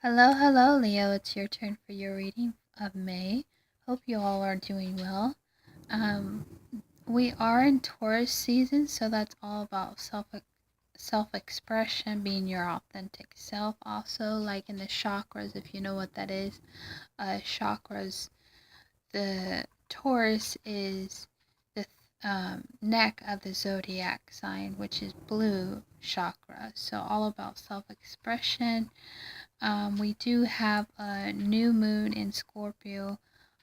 Hello, hello, Leo. It's your turn for your reading of May. Hope you all are doing well. Um, we are in Taurus season, so that's all about self-expression, being your authentic self. Also, like in the chakras, if you know what that is, chakras. The Taurus is the neck of the zodiac sign, which is blue chakra. So all about self-expression. We do have a new moon in Scorpio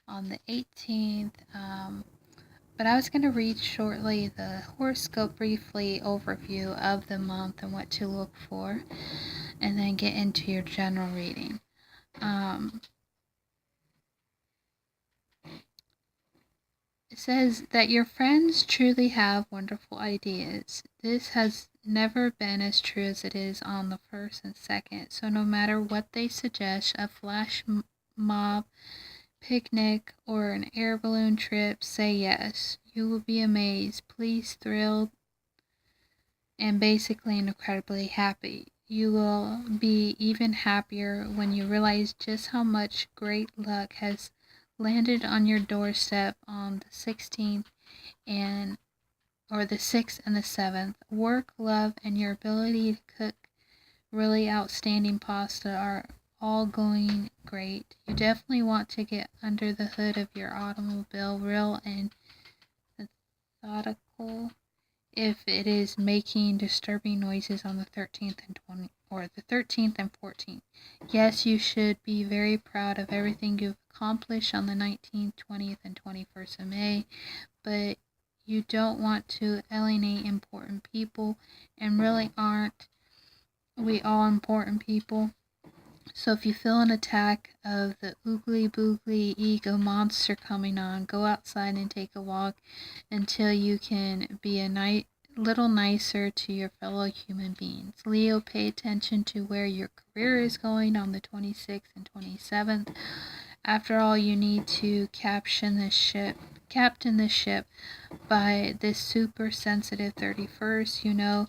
on the 18th. But I was going to read shortly the horoscope briefly overview of the month and what to look for, and then get into your general reading. It says that your friends truly have wonderful ideas. This has never been as true as it is on the 1st and 2nd. So no matter what they suggest, a flash mob, picnic, or an air balloon trip, say yes. You will be amazed, pleased, thrilled, and basically incredibly happy. You will be even happier when you realize just how much great luck has landed on your doorstep on the 16th and or the 6th and the 7th. Work, love, and your ability to cook really outstanding pasta are all going great. You definitely want to get under the hood of your automobile, real and methodical if it is making disturbing noises on the 13th and 20 or the 13th and 14th. Yes, you should be very proud of everything you've accomplished on the 19th, 20th, and 21st of May, but you don't want to alienate important people, and really aren't we all important people? So if you feel an attack of the oogly boogly ego monster coming on, go outside and take a walk until you can be a little nicer to your fellow human beings. Leo, pay attention to where your career is going on the 26th and 27th. After all, you need to captain the ship by this super sensitive 31st. You know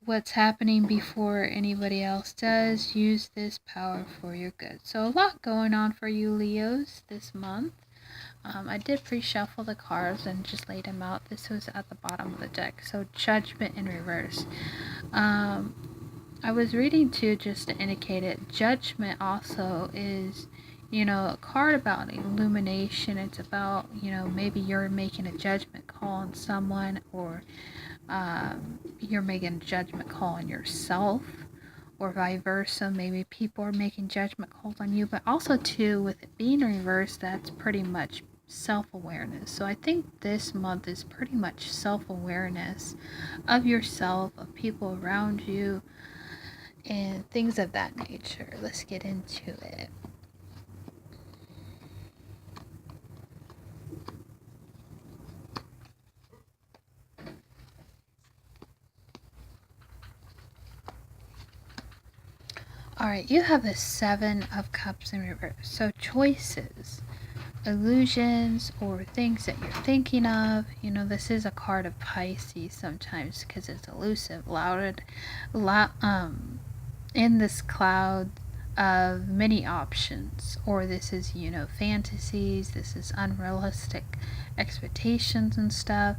what's happening before anybody else does. Use this power for your good. So a lot going on for you Leos this month. I did pre-shuffle the cards and just laid them out. This was at the bottom of the deck. So Judgment in reverse. I was reading too, just to indicate it. Judgment also is, a card about illumination. It's about, maybe you're making a judgment call on someone, or you're making a judgment call on yourself, or vice versa. Maybe people are making judgment calls on you, but also too, with it being reversed, that's pretty much self-awareness. So I think this month is pretty much self-awareness of yourself, of people around you, and things of that nature. Let's get into it. Alright, you have the 7 of Cups in reverse. So choices, illusions, or things that you're thinking of. This is a card of Pisces sometimes because it's elusive, in this cloud of many options. Or this is, fantasies, this is unrealistic expectations and stuff.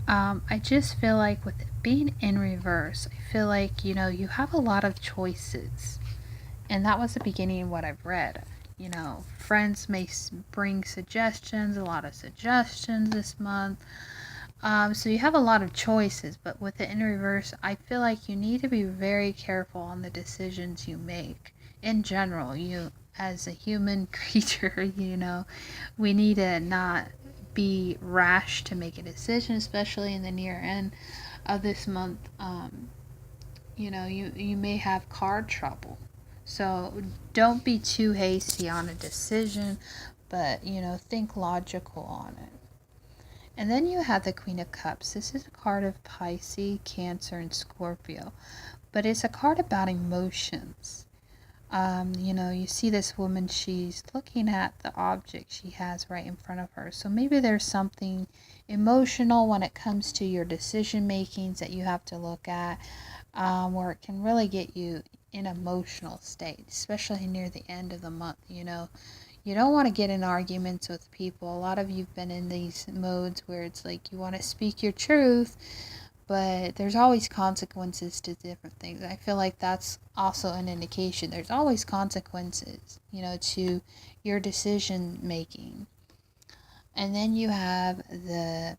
I just feel like with it being in reverse, I feel like, you have a lot of choices. And that was the beginning of what I've read. Friends may bring suggestions, a lot of suggestions this month. So you have a lot of choices, but with it in reverse, I feel like you need to be very careful on the decisions you make. In general, you as a human creature, we need to not be rash to make a decision, especially in the near end of this month. You may have card trouble. So don't be too hasty on a decision, but, think logical on it. And then you have the Queen of Cups. This is a card of Pisces, Cancer, and Scorpio. But it's a card about emotions. You see this woman, she's looking at the object she has right in front of her. So maybe there's something emotional when it comes to your decision makings that you have to look at, where it can really get you in emotional state, especially near the end of the month. You don't want to get in arguments with people. A lot of you've been in these modes where it's like you want to speak your truth, but there's always consequences to different things. I feel like that's also an indication. There's always consequences, to your decision making. And then you have the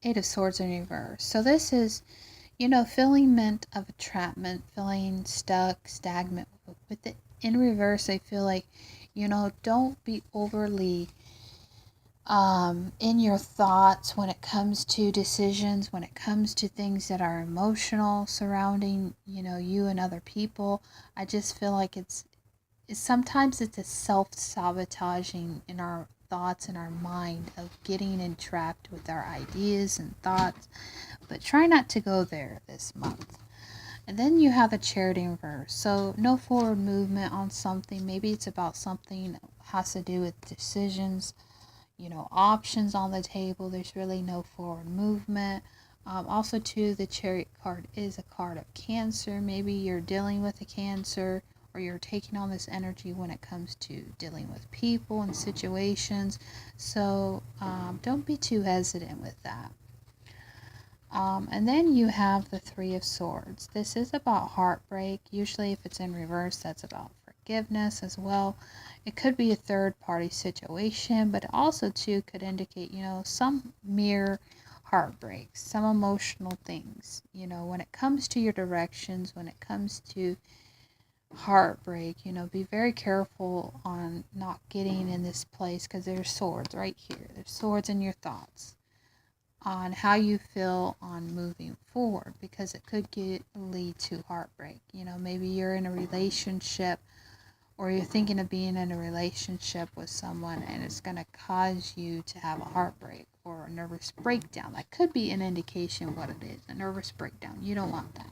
Eight of Swords in reverse. So this is, feeling meant of entrapment, feeling stuck, stagnant. With it in reverse, I feel like, don't be overly in your thoughts when it comes to decisions, when it comes to things that are emotional surrounding, you and other people. I just feel like sometimes it's a self-sabotaging in our thoughts and our mind of getting entrapped with our ideas and thoughts, but try not to go there this month. And then you have the Chariot in reverse. So no forward movement on something. Maybe it's about something that has to do with decisions, options on the table. There's really no forward movement. Also, too, the Chariot card is a card of Cancer. Maybe you're dealing with a Cancer, or you're taking on this energy when it comes to dealing with people and situations. So don't be too hesitant with that. And then you have the Three of Swords. This is about heartbreak. Usually if it's in reverse, that's about forgiveness as well. It could be a third party situation, but it also too could indicate, some mere heartbreaks, some emotional things. When it comes to your directions, when it comes to heartbreak, be very careful on not getting in this place, because there's swords right here. There's swords in your thoughts on how you feel on moving forward, because it could lead to heartbreak. Maybe you're in a relationship, or you're thinking of being in a relationship with someone, and it's going to cause you to have a heartbreak or a nervous breakdown. That could be an indication of what it is, a nervous breakdown. You don't want that.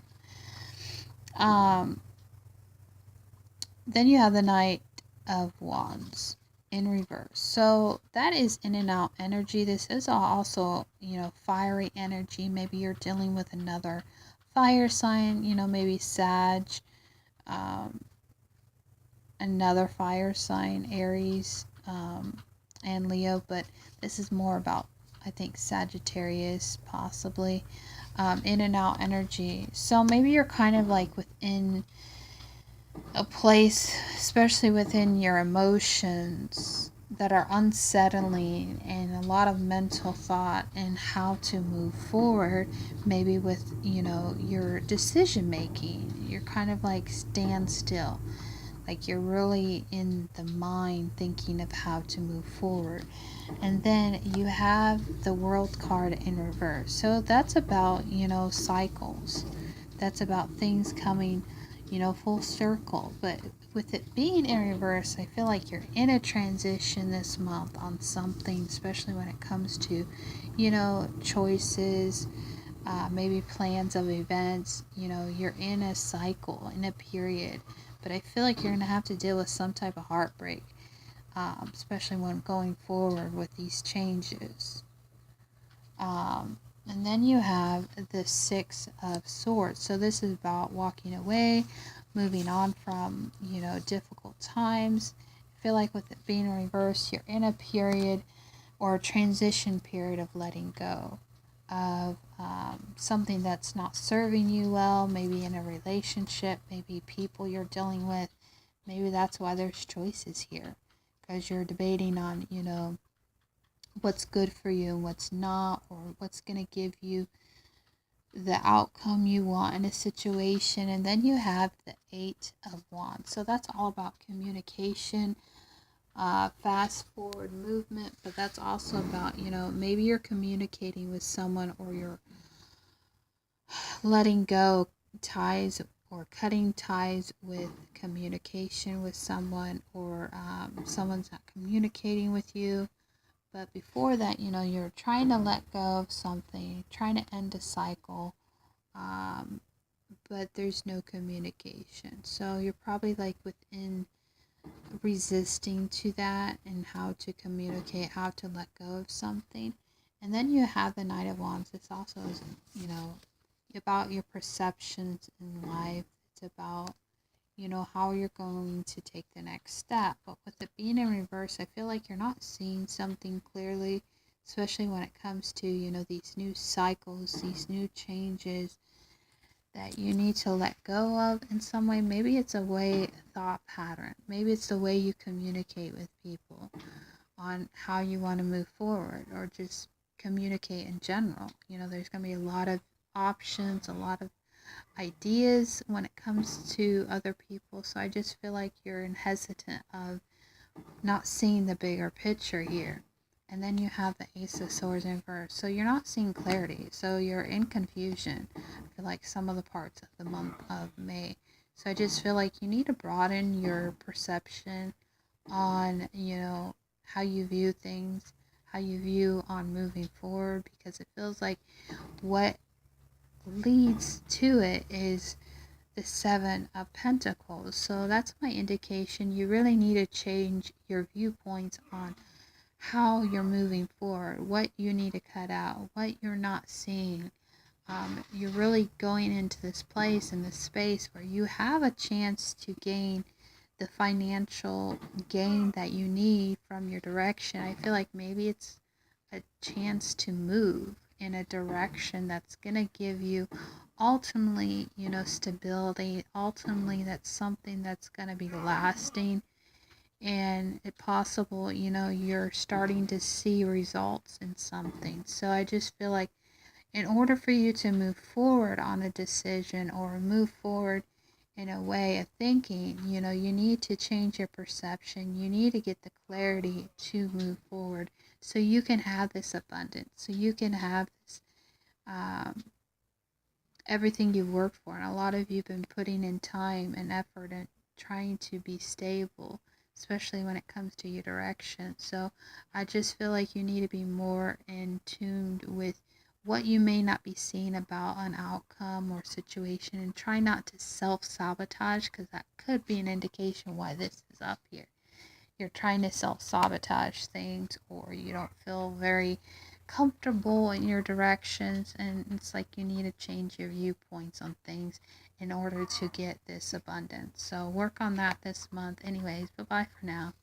Then you have the Knight of Wands in reverse. So that is in and out energy. This is also, fiery energy. Maybe you're dealing with another fire sign, maybe Sag, another fire sign, Aries, and Leo, but this is more about, I think, Sagittarius, possibly, in and out energy. So maybe you're kind of like within a place, especially within your emotions, that are unsettling, and a lot of mental thought and how to move forward, maybe with, your decision making. You're kind of like standstill, like you're really in the mind thinking of how to move forward. And then you have the World card in reverse. So that's about, cycles. That's about things coming, full circle. But with it being in reverse, I feel like you're in a transition this month on something, especially when it comes to, choices, maybe plans of events. You're in a cycle, in a period. But I feel like you're going to have to deal with some type of heartbreak, especially when going forward with these changes. And then you have the Six of Swords. So this is about walking away, moving on from, difficult times. I feel like with it being in reverse, you're in a period or a transition period of letting go of something that's not serving you well, maybe in a relationship, maybe people you're dealing with. Maybe that's why there's choices here, because you're debating on, what's good for you and what's not, or what's going to give you the outcome you want in a situation. And then you have the Eight of Wands. So that's all about communication, fast forward movement, but that's also about, maybe you're communicating with someone, or you're letting go ties or cutting ties with communication with someone, or someone's not communicating with you. But before that, you're trying to let go of something, trying to end a cycle, but there's no communication. So you're probably like within resisting to that, and how to communicate, how to let go of something. And then you have the Knight of Wands. This also is, about your perceptions in life. It's talked about, how you're going to take the next step. But with it being in reverse, I feel like you're not seeing something clearly, especially when it comes to, these new cycles, these new changes that you need to let go of in some way. Maybe it's a thought pattern. Maybe it's the way you communicate with people on how you want to move forward, or just communicate in general. There's going to be a lot of options, a lot of ideas when it comes to other people. So I just feel like you're hesitant of not seeing the bigger picture here. And then you have the Ace of Swords in reverse. So you're not seeing clarity. So you're in confusion for like some of the parts of the month of May. So I just feel like you need to broaden your perception on, how you view things, how you view on moving forward, because it feels like what leads to it is the Seven of Pentacles. So that's my indication. You really need to change your viewpoints on how you're moving forward, what you need to cut out, what you're not seeing. You're really going into this place and this space where you have a chance to gain the financial gain that you need from your direction. I feel like maybe it's a chance to move in a direction that's going to give you ultimately, stability. Ultimately, that's something that's going to be lasting, and if possible, you're starting to see results in something. So I just feel like in order for you to move forward on a decision, or move forward in a way of thinking, you need to change your perception. You need to get the clarity to move forward so you can have this abundance, so you can have this everything you've worked for. And a lot of you've been putting in time and effort and trying to be stable, especially when it comes to your direction. So I just feel like you need to be more in tune with what you may not be seeing about an outcome or situation, and try not to self-sabotage, because that could be an indication why this is up here. You're trying to self-sabotage things, or you don't feel very comfortable in your directions, and it's like you need to change your viewpoints on things in order to get this abundance. So work on that this month. Anyways, bye-bye for now.